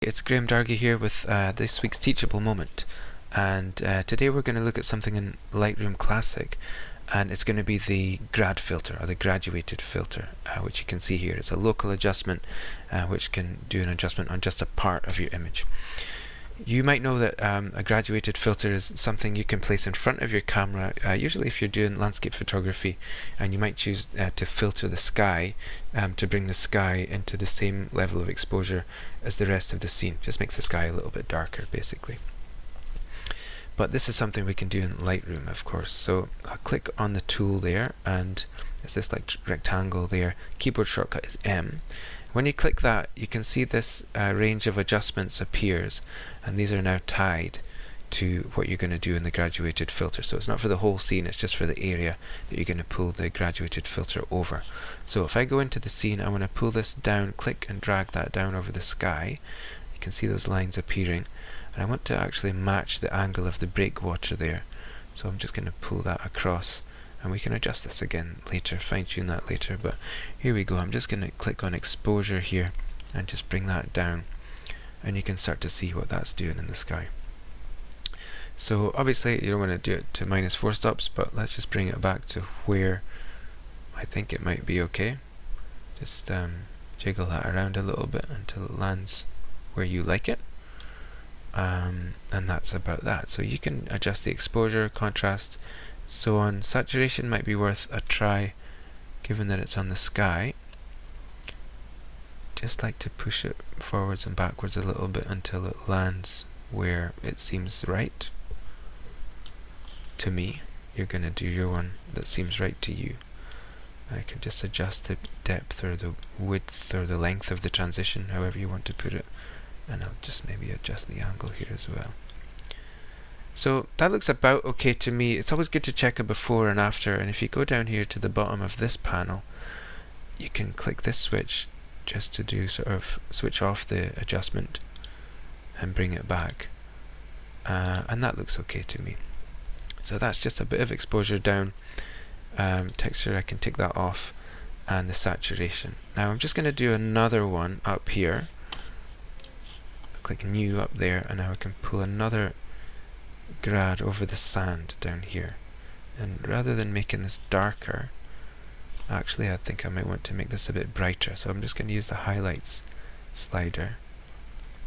it's Graham Dargie here with this week's Teachable Moment, and today we're going to look at something in Lightroom Classic, and it's going to be the Grad Filter, or the Graduated Filter, which you can see here. It's a local adjustment which can do an adjustment on just a part of your image. You might know that a graduated filter is something you can place in front of your camera, usually if you're doing landscape photography, and you might choose to filter the sky to bring the sky into the same level of exposure as the rest of the scene. Just makes the sky a little bit darker, basically. But this is something we can do in Lightroom, of course. So I'll click on the tool there, and it's this like rectangle there. Keyboard shortcut is M. When you click that, you can see this range of adjustments appears, and these are now tied to what you're going to do in the graduated filter. So it's not for the whole scene, it's just for the area that you're going to pull the graduated filter over. So if I go into the scene, I want to pull this down, click and drag that down over the sky. You can see those lines appearing, and I want to actually match the angle of the breakwater there. So I'm just going to pull that across, and we can adjust this again later, fine-tune that later, but here we go. I'm just going to click on exposure here and just bring that down, and you can start to see what that's doing in the sky. So obviously you don't want to do it to -4 stops, but let's just bring it back to where I think it might be okay. Just jiggle that around a little bit until it lands where you like it, and that's about that. So you can adjust the exposure, contrast, so on. Saturation might be worth a try, given that it's on the sky. Just like to push it forwards and backwards a little bit until it lands where it seems right to me. You're going to do your one that seems right to you. I can just adjust the depth or the width or the length of the transition, however you want to put it, and I'll just maybe adjust the angle here as well. So that looks about okay to me. It's always good to check a before and after, and if you go down here to the bottom of this panel, you can click this switch just to do sort of switch off the adjustment and bring it back, and that looks okay to me. So that's just a bit of exposure down. Texture, I can take that off, and the saturation. Now I'm just going to do another one up here. Click new up there, and now I can pull another grad over the sand down here, and rather than making this darker, actually I think I might want to make this a bit brighter, so I'm just going to use the highlights slider,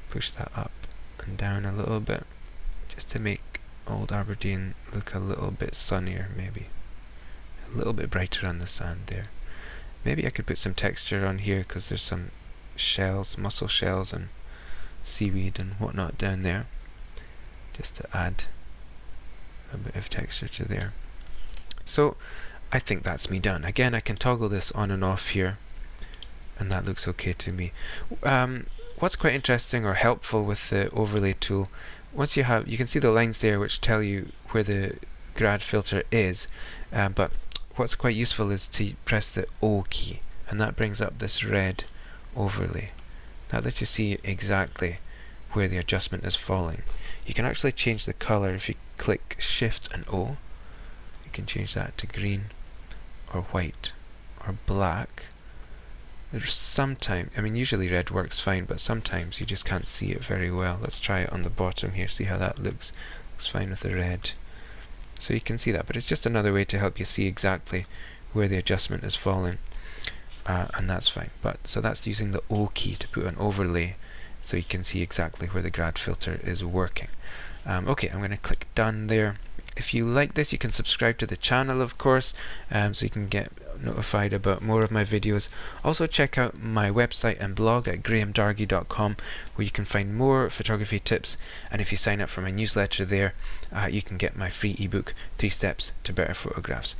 push that up and down a little bit, just to make Old Aberdeen look a little bit sunnier, maybe a little bit brighter on the sand there. Maybe I could put some texture on here because there's some shells, mussel shells and seaweed and whatnot down there, just to add a bit of texture to there. So I think that's me done. Again, I can toggle this on and off here, and that looks okay to me. What's quite interesting or helpful with the overlay tool, once you can see the lines there which tell you where the grad filter is, but what's quite useful is to press the O key, and that brings up this red overlay. That lets you see exactly where the adjustment is falling. You can actually change the color if you click Shift and O. You can change that to green or white or black. There's sometimes, I mean usually red works fine, but sometimes you just can't see it very well. Let's try it on the bottom here, see how that looks. Looks fine with the red. So you can see that, but it's just another way to help you see exactly where the adjustment is falling, and that's fine. But so that's using the O key to put an overlay so you can see exactly where the grad filter is working. Okay, I'm going to click done there. If you like this, you can subscribe to the channel, of course, so you can get notified about more of my videos. Also check out my website and blog at grahamdargie.com, where you can find more photography tips, and if you sign up for my newsletter there, you can get my free ebook 3 Steps to Better Photographs.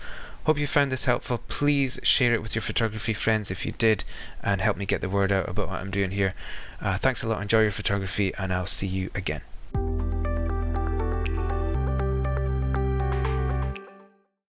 Hope you found this helpful. Please share it with your photography friends if you did, and help me get the word out about what I'm doing here. Thanks a lot, enjoy your photography, and I'll see you again.